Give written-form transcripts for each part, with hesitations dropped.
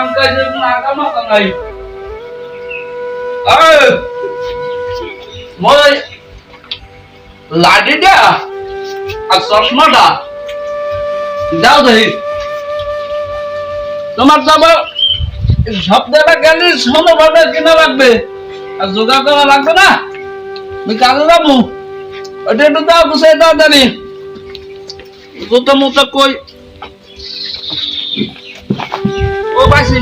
কাম কাজে কোনো আগা মাথা নাই। মই লাঠিটা আর চশমাটা দাও দেখি। তোমার তো আবার সপ্তাহটা গেলে ষোলোভাবে কেনা লাগবে আর জোগাড় করা লাগবে না। আমি কাজে যাবো, ওটা একটু দাও গুছাই দাও জানি জুতো মুতো কই ও পাইছি।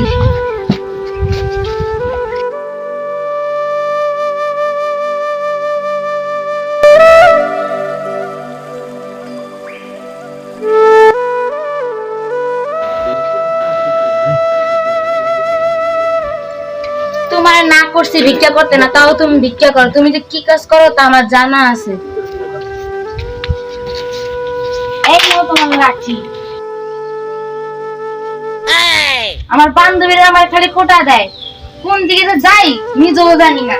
তোমার না করছি ভিক্ষা করতে না, তাও তুমি ভিক্ষা করো। তুমি যে কি কাজ করো তা আমার জানা আছে। এই নাও তোমার লাঠি। আমার বান্ধবীরা আমার খালি খোটা দেয়, কোন দিকে যে যাই নিজেও জানি না।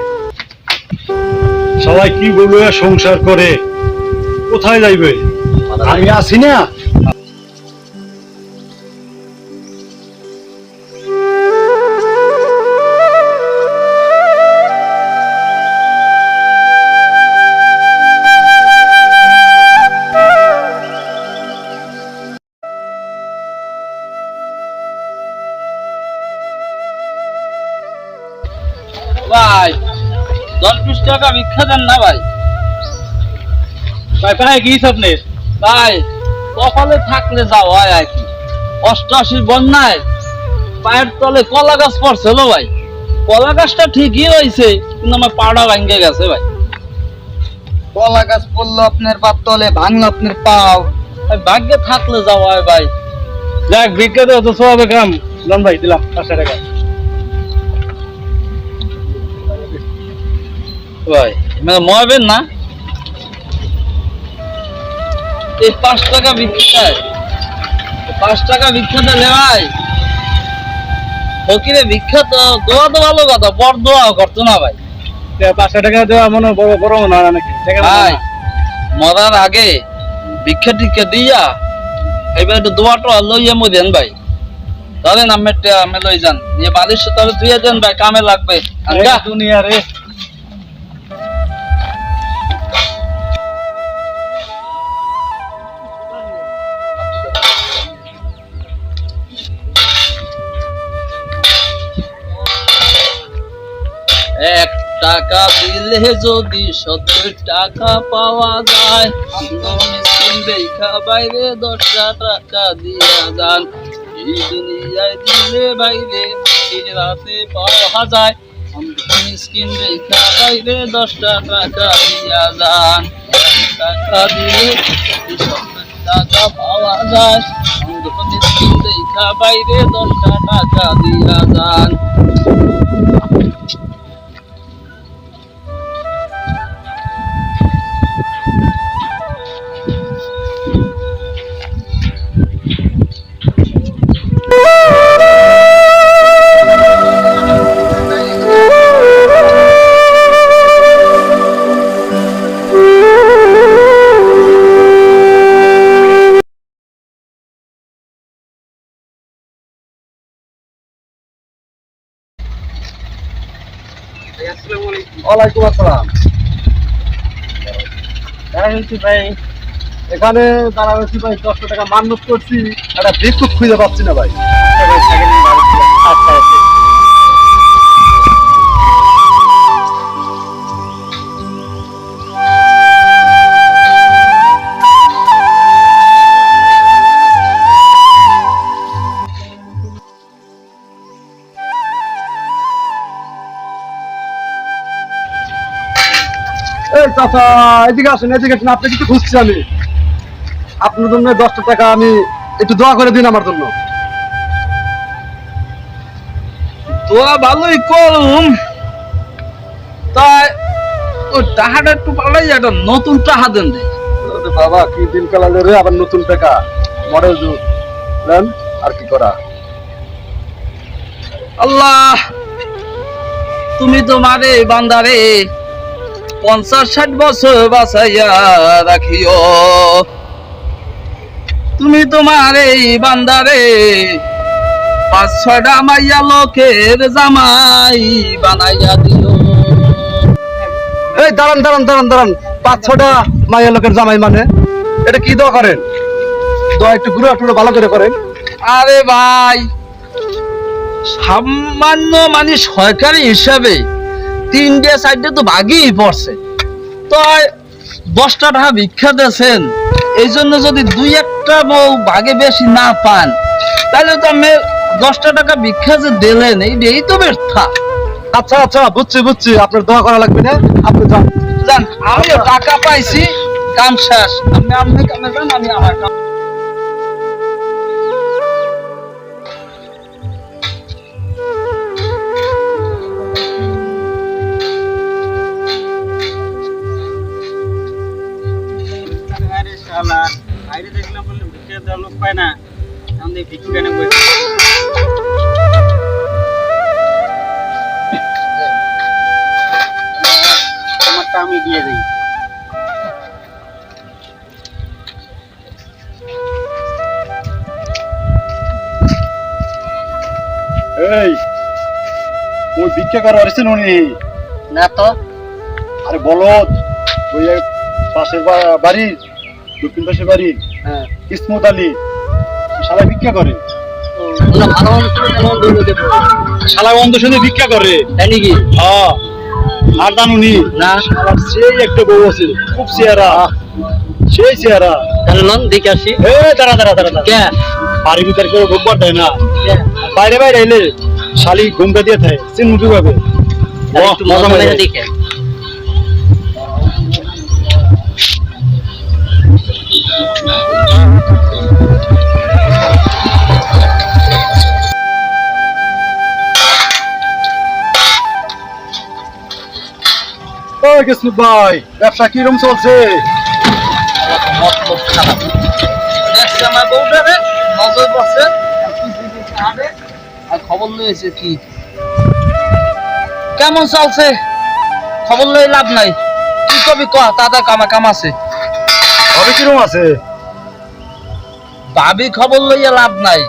সবাই কি বলবে সংসার করে কোথায় যাইবে? আমি আছি না। ভাই 10-20 টাকা ভিক্ষা দেন না ভাই। ভাই ভাই কি আপনি? ভাই কপালে থাকলে যাও হয় আর কি। 88 বন্যায় পায়ের তলে কলা গাছ পড়ছিল ভাই। কলা গাছটা ঠিকই হয়েছে কিন্তু আমার পাড়া ভাঙ্গে গেছে ভাই। কলা গাছ পড়লো আপনার পার তলে, ভাঙলো আপনার পাও। ভাই ভাগ্যে থাকলে যাও হয় ভাই। যাক ভিক্ষা দেওয়া তো সব কাম। জান ভাই দিলাম 500 টাকা। ভাই মরবেন না। এই 5 টাকা ভিক্ষা, 5 টাকা ভিক্ষা দিলে ভাই ফকিরে ভিক্ষা তো দোয়া তো ভালো কথা, বড় দোয়া করতো না ভাই। 500 টাকা দেওয়া মনে বড় বড় না নাকি? ভাই মরার আগে ভিক্ষা টিক্ষা দিয়া এবার একটু দোয়াটা লইয়া মরেন ভাই। ধরেন আমি লই যান নিয়ে বাড়ির সাথে ধুয়ে দেন ভাই, কামে লাগবে। দুনিয়া রে। এক টাকা দিলে যদি 70 টাকা পাওয়া যায়, মিসকিন দেখা বাইরে 10টা টাকা দিয়া যান। এই দুনিয়ায় দিলে বাইরে দিন রাতে পাওয়া যায়, মিসকিন দেখা বাইরে 10টা টাকা দিয়া যান। টাকা দিলে 70 টাকা পাওয়া যায়, মিসকিন দেখা বাইরে 10টা টাকা দিয়া যান। ওয়ালাইকুম আসসালাম। ভাই এখানে দাঁড়া রয়েছি ভাই, 10 টাকা মান্যত করছি, একটা ভিক্ষুক খুঁজে পাচ্ছি না ভাই। আচ্ছা আচ্ছা। এই চাচা এদিকে আসেন, এদিকে আসেন। আপনি কিছু খুঁজছি আমি আপনার জন্য। 10টা টাকা আমি একটু দোয়া করে দিন আমার জন্য। দোয়া ভালোই করুম, তাই ওই টাকাটা একটু পালাই একটা নতুন টাকা দেন রে। বাবা কি দিন কালালে রে, আবার নতুন টাকা মডেল যুগ নেন আর কি করা। আল্লাহ তুমি তোমারে বান্দারে 50-60 বছর বাঁচাইয়া রাখিও। তুমি তোমার এই বান্দারে 5-6টা মাইয়া লোকের জামাই বানাইয়া দিও। এই দাঁড়ান দাঁড়ান দাঁড়ান দাঁড়ান, 5-6টা মাইয়া লোকের জামাই মানে এটা কি দোয়া করেন? দোয়া একটু ঘুরে একটু ভালো করে করেন। আরে ভাই, সামান্য মানে সরকারি হিসাবে 3-4টা তো ভাগই পড়ছে, তো 10টা টাকা ভিক্ষা দিয়েছেন, এই জন্য যদি 2-1টা বউ ভাগে বেশি না পান, তাহলে তো আমি 10টা টাকা ভিক্ষা যে দিলেন এই তো ব্যর্থা। আচ্ছা আচ্ছা, বুঝছি বুঝছি, আপনার দোয়া করা লাগবে না, আপনি যান। জান, আমিও টাকা পাইছি, কাম শেষ। আপনি আপনি কামে যান, আমি আমার কাম। আরে শালা, বাইরে দেখলাম বললে ভিক্ষা দেওয়ার লোক পায় না, আমাদের ভিক্ষু কেন বই আমারটা আমি দিয়ে দিই। এই ওই ভিক্ষা করা আসছেন উনি? না তো, আরে বলদ, ওই এক পাশের বাড়ির দক্ষিণ পাশের বাড়ি কিসমত আলী, শালা ভিক্ষা করে। শালা অন্ধ শুনে ভিক্ষা করে নাকি? হ্যাঁ, আর জানুনি না, আমার সেই একটা বউ আছে, খুব চেহারা, সেই চেহারা। তাহলে নন দেখে আসি। এ দাঁড়া দাঁড়া দাঁড়া দাঁড়া, কে? বাড়ির ভিতরে কেউ ঢুকবার দেয় না, বাইরে বাইরে এলে শালি ঘুমটা দিয়ে থাকে, চিনু কিভাবে? একটু মজা মেরে দেখে। ও কিসমত ভাই, ব্যবসা কিরম চলছে? মতলব খারাপ। দেখছি আমার বউটারে নজর বসে, আর খবর লয়েছে কি কেমন চলছে, খবর লয়ে লাভ নাই। কি কবি ক, তাদের কাম আছে। ভাবি কিরম আছে? ভাবি খবর লইয়া লাভ নাই।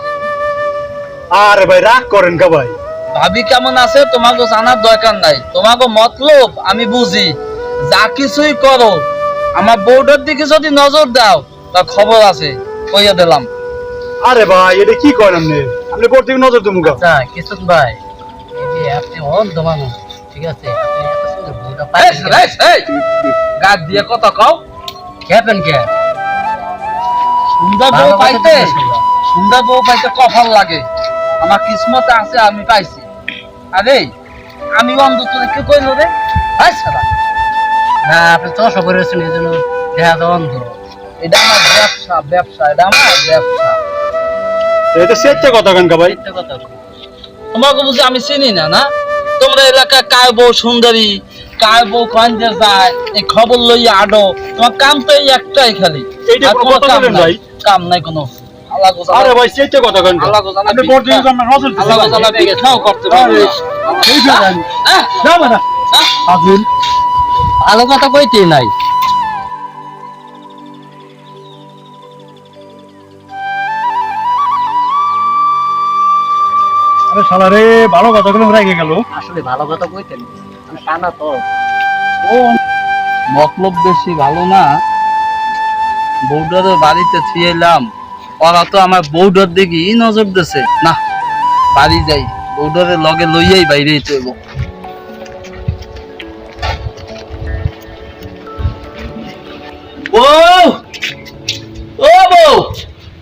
আরে ভাই রাগ করেন কা ভাই? ভাবি কেমন আছে তোমাকে জানার দরকার নাই, তোমাকে মতলব আমি বুঝি। যা কিছুই করো, আমার বউটার দিকে যদি নজর দাও তা খবর আছে, কইয়া দিলাম। আরে ভাই এটা কি করেন আপনি? আপনি বোর দিকে নজর দেবো গা। আচ্ছা কিশোর ভাই, এই যে আপনি অন্ধ মানুষ, ঠিক আছে? আপনি এত সুন্দর বউটা এই, পাইছেন, এই, এই, গাদ দিয়ে কথা কও। খেপেন কে? সুন্দর বউ পাইতে, সুন্দর বউ পাইতে কপাল লাগে। আমার কিসমতে আছে, আমি পাইছি। আরে আমি অন্ধ তোরে কে কইলো রে? হাই সালা, না আপনি তো সব করেছেন, এই জন্য দেখা তো অন্ধ। এটা আমার ব্যবসা, ব্যবসা, এটা আমার ব্যবসা। এটা সেটা কথা কেন কা ভাই? একটা কথা বলি। তোমাকে বুঝি আমি চিনি না, না? তোমরা এলাকায় কার বউ সুন্দরী, কার বউ কয়েন্দের যায়, এই খবর লইয়া আডো। তোমার কাম তো এই একটাই খালি। এইটা আর কোনো কোনো কথা কাম বলেন নাই। ভাই? কাম নাই কোনো। আল্লাহ গো জানা, আরে ভাই সেটা কথা কেন কা? আল্লাহ গো জানা, আপনি বোর দিকে আমরা নজর আল্লাহ গো জানা দিছি। ভিক্ষাও করতে পারবে না। এই যে জানি। হ্যাঁ? না না হ্যাঁ? আজিল, ভালো কথা কইতে নাই। আরে শালা রে, ভালো কথা গুলো রেগে গেল। আসলে ভালো কথা কইতেন, আমি কানা তো। ও মতলব বেশি ভালো না। বউডারের বাড়িতে ছিলাম, ওরা তো আমার বউডার দিকে নজর দিছে না। বাড়ি যাই, বউডারের লগে লইয়াই বাইরে চলবো। বউ, ও বউ,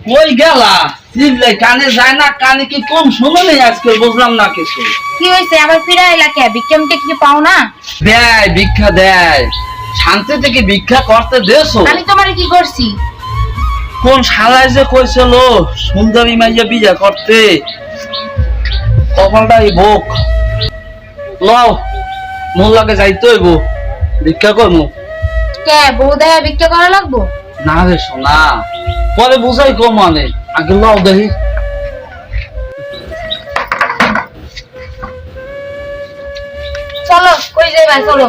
কই গেলা? চিল্লাই কানে যায় না, কানে কি কম শোনো নেই আজকে? বুঝলাম না কিছু। কি হয়েছে আবার ফিরা এলাকে? ভিক্ষামটা কি পাও না? দেয় ভিক্ষা দেয়, শান্তি থেকে ভিক্ষা করতে দেছো। আমি তোমারে কি করছি? কোন শালায় যে কইছিল সুন্দরী মাইয়া বিয়া করতে, কপালটাই ভোগ। লও, মোর লাগে যাইতে হইব, ভিক্ষা করবো। কে বউ দেয়া ভিক্ষা করা লাগবো? না রে সোনা, পরে বুঝাই কম, মানে আগে লও দেখি। চলো কই যাইবা, চলো।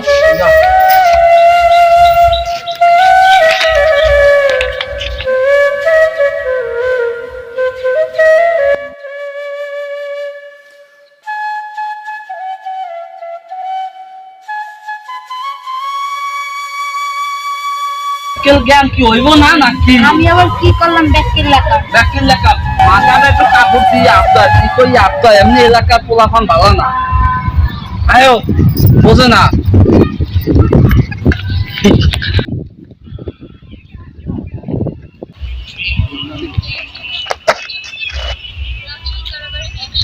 বিকেল জ্ঞান কি হইব না নাকি আমি আবার কি করলাম ব্যক্তির লেখা ব্যাকিল লেখা মাথাটা একটু কাপড় দিয়ে আবদার কি কই আবদার এমনি এলাকার পোলাপান ভালো না আয়ো বোঝে না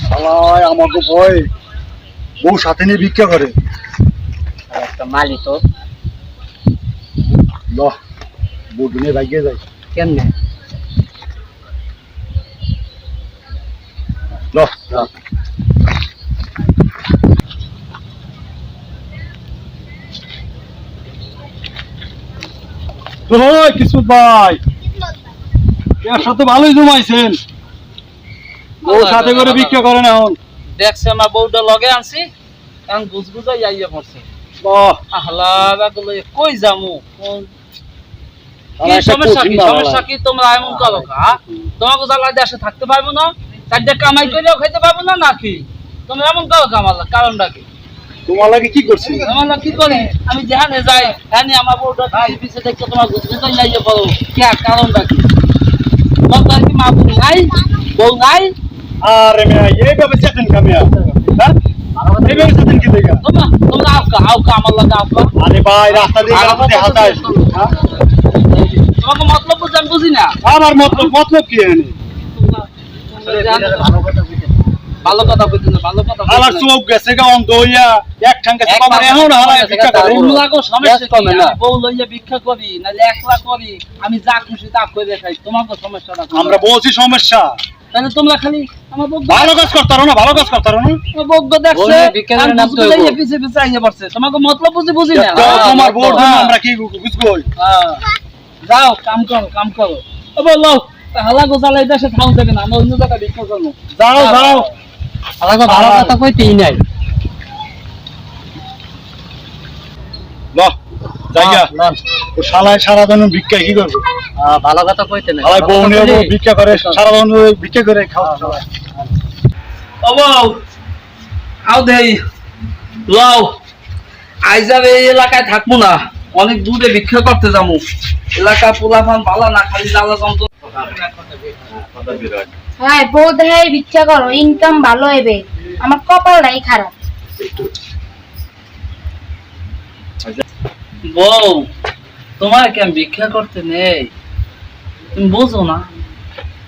শালায় আমাকে ভয় বউ সাথে নিয়ে ভিক্ষা করে একটা মালি তো ল বউ নিয়ে ভাগিয়ে যায় কেমনে ল ওই কিছু ভাই এর সাথে ভালোই জমাইছেন বউ সাথে করে ভিক্ষা করে না এখন দেখছে আমার বউটা লগে আনছি এখন গুজগুজাই যাইয়া পড়ছে বাহ আহলা বাগুলো কই যামু কি একটা সমস্যা কি কঠিন বাবা। সমস্যা কি তোমরা এমন করো তোমাকে জ্বালা দেশে থাকতে পারবো না চারটে কামাই করেও খাইতে পারবো না নাকি তোমরা এমন করো কামাল্লা কারণটা কি তোমার লাগে কি করছি কামাল্লা কি করি আমি যেখানে যাই হ্যাঁ আমার বউটা পিছিয়ে দেখছো তোমার গুজগুজাই যাইয়া পড়ো কি আর কারণটা কি তোমার তো আর কি মা বউ নাই বউ নাই আরে মেয়া এইভাবে চেতেন কামিয়া হ্যাঁ এইভাবে চেতেন কি দেখা তোমরা আউকা আমার লাগে আউকা আরে ভাই রাস্তা দিয়ে রাস্তা হাতায় তোমাকে মতলব বুঝি আমি বুঝি না আমার মতলব কি এনে ভালো কথা কইতে না ভালো কথা আমার চোখ গেছে গা অন্ধ হইয়া এক ঠাঙ্গে চাপা মারে এখন হারায় ভিক্ষা করে বউলাগো সমস্যা কি আমি বউ লইয়া ভিক্ষা করি নালে একলা করি আমি যা খুশি তা করে খাই তোমাকে সমস্যা না আমরা বলছি সমস্যা তাহলে তোমরা খালি আমার বউ ভালো কাজ করতারো না ভালো কাজ করতারো না বউগ দেখছে বউলে ভিক্ষা করে নাম তো হইবো। লইয়া পিছে পিছে আইয়া পড়ছে তোমাকে মতলব বুঝি না তোমার বোর জন্য আমরা কি বুঝবো হ্যাঁ। যাও কাম করো ও বলো হালা গোজালাই দেশে থাও দেবে না আমরা অন্য জায়গায় ভিক্ষা করবো যাও যাও আমাকে ভালো কথা কইতেই নাই ল জায়গা ও শালায় সারা দিন ভিক্ষা কি করবো ভালো কথা কইতে নাই শালায় বউ নিয়ে বউ ভিক্ষা করে সারা দিন ভিক্ষা করে খাওয়া ও বউ আও দেই লও আইজাবে এই এলাকায় থাকবো না অনেক দূরে ভিক্ষা করতে যাবো এলাকা পোলাপান ভালো না খালি জ্বালা যন্ত্র হ্যাঁ বউ দেহে ভিক্ষা করো ইনকাম ভালো হবে আমার কপালটাই খারাপ বউ তোমার কেন ভিক্ষা করতে নেই তুমি বোঝো না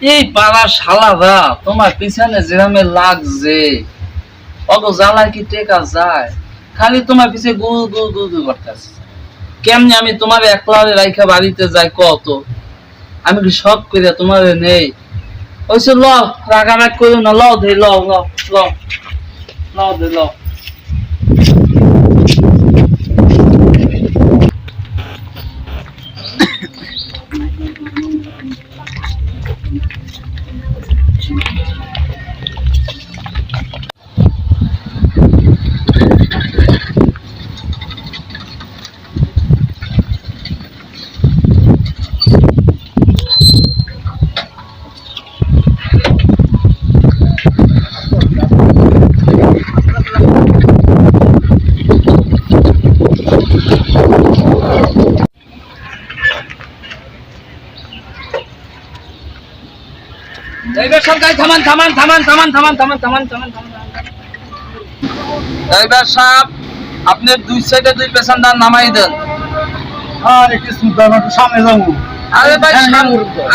এই পাড়ার শালারা তোমার পিছনে যেভাবে লাগছে অত জ্বালায় কি টেকা যায় খালি তোমার পিছে গুল গুল গুল গুল করতেছে কেমনি আমি তোমার একলা রাইখা বাড়িতে যাই কত আমি কি সব করে তোমার নেই ওইসে ল রাগারাগ করো না লও দে লও লও লও লও দে লও ড্রাইভার সাহেব ড্রাইভার সাহেব আপনি দুই সাইডে দুই পেছানদার নামাই দেন আরে কি সুন্দর একটু সামনে যাবো আরে ভাই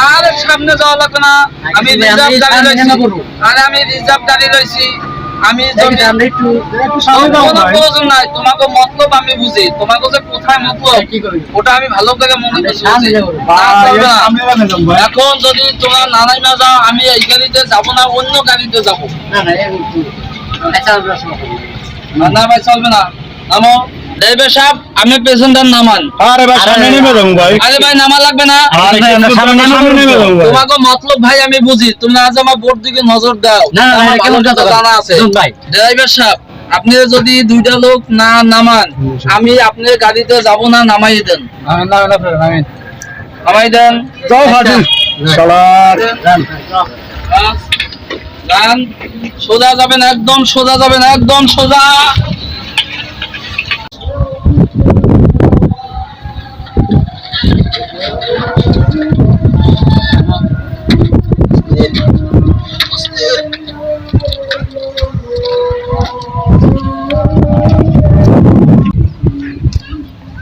আরে সামনে যাওয়া লাগবে না আমি রিজার্ভ গাড়ি লইছি আরে আমি রিজার্ভ গাড়ি লইছি আমি যদি একটু সামনে যাবো কোনো ভাই প্রয়োজন নাই তোমাকে মতলব আমি বুঝি তোমাকে যে কোথায় মতলব ওটা আমি ভালো করে মনে করছি ভাই সামনে যাবেন ভাই এখন যদি তোমরা নানাই না যাও আমি এই গাড়িতে যাব না অন্য গাড়িতে যাব না ভাই চলবে না নামো ড্রাইভার সাহেব আমি পেছনদার নামান আরে ভাই সামনে নেমে যাবো ভাই আরে ভাই নামা লাগবে না আরে ভাই আমরা সামনে নেমে যাবো ভাই তোমাকে মতলব ভাই আমি বুঝি তুমি আজ আমার বোর্ড দিকে নজর দাও আমার ভালো কথা জানা আছে ড্রাইভার সাহেব আপনি যদি দুইটা লোক না নামান আমি আপনার গাড়িতে যাব না নামাই দেন নামাই দেন যাও হাজি শালার গান সোজা যাবেন একদম সোজা যাবেন একদম সোজা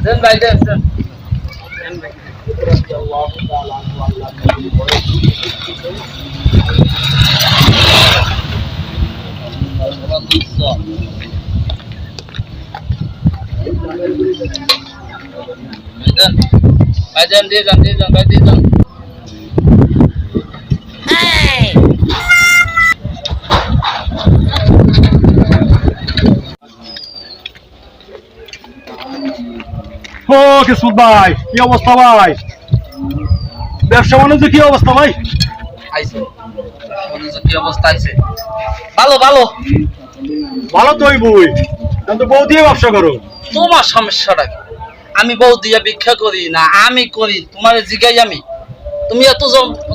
দেন ভাই দেন দেন। দেন ভাই দেন দিয়ে যান ভাই দিয়ে যান। ও কিসমত ভাই, কি অবস্থা ভাই? ব্যবসা বাণিজ্য কি অবস্থা ভাই? আইছে আমাদের কি অবস্থা আইছে? ভালো ভালো। ভালো তো বই, কিন্তু বউ দিয়ে ব্যবসা করো। তোমার সমস্যাটা কি? আমি বউ দিয়া ভিক্ষা করি না, আমি করি, তোমারে জিগাই আমি। তুমি এত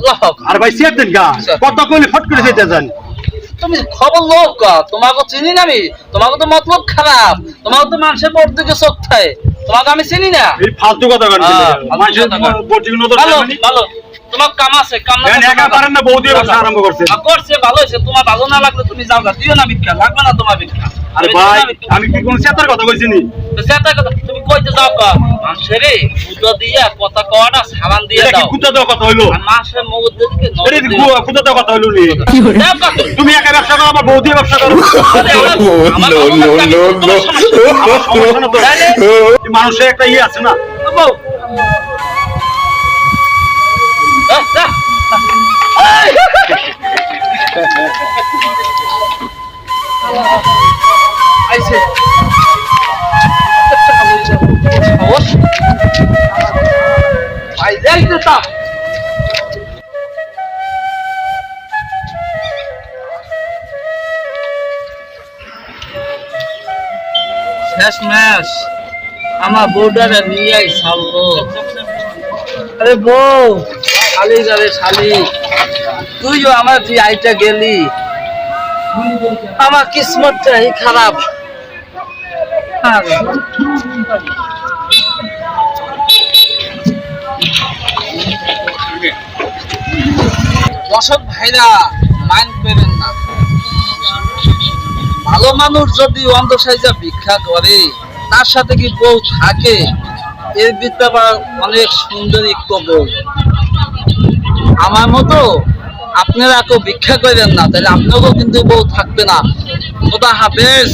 লাফাও। আর ভাই চেক দেন গা, কত কইলে ফট করে যেতে যান। তুমি খবর লোক তোমাকে চিনি না আমি, তোমাকে তো মতলব খারাপ, তোমাকে তো মানুষের পর দিকে চোখ থাকে, তোমাকে আমি চিনি না। এই ফালতু কথা কেন? মানুষের পর্যন্ত নজর ভালো রাখবেন। ভালো, তোমার কাম আছে, কাম না একা একা পারেন না, বউ দিয়ে ব্যবসা আরম্ভ করছে। করছে ভালো হয়েছে। তোমার ভালো না লাগলে তুমি যাও গা, দিও না ভিক্ষা, লাগবে না তোমার ভিক্ষা। আরে ভাই, আমি কি কোন চেতার কথা কইছি নি? তো সেটা কথা তুমি কইতে যাও গা, মানুষের কুতো দিয়া কথা কওয়াটা সালান দিয়ে এটা কি দাও। কুত্তা দেওয়া কথা হইলো? আর মানুষের মধ্যে দিকে এটা নজর কি দিও। কুত্তা দেওয়া কথা হইলো নি? দাও কথা। তুমি একা ব্যবসা করো, আমার বউ দিয়ে ব্যবসা করো। আরে আমার- আমার ভালো লাগছে, তোমার সমস্যা। আমার সমস্যা না তো। তাইলে? এই মানুষের একটা ইয়ে আছে না। বউ। যা। এই! আইছে। সাহস। আইছে আইছে তা। শেষ ম্যাচ আমার বউটারে নিয়ে আই সালবো। আরে বউ, শালি যাবে শালি, তুইও আমার যে আইটা গেলি, আমার কিসমতটাই খারাপ। দর্শক ভাইরা মাইন্ড করবেন না, ভালো মানুষ যদি অন্ধ সাইজা ভিক্ষা করে, তার সাথে কি বউ থাকে, এর ভিতরে আবার অনেক সুন্দরী বউ। আমার মতো আপনারা কেউ ভিক্ষা করেন না, তাহলে আপনাকেও কিন্তু বউ থাকবে না। খোদা হাফেজ।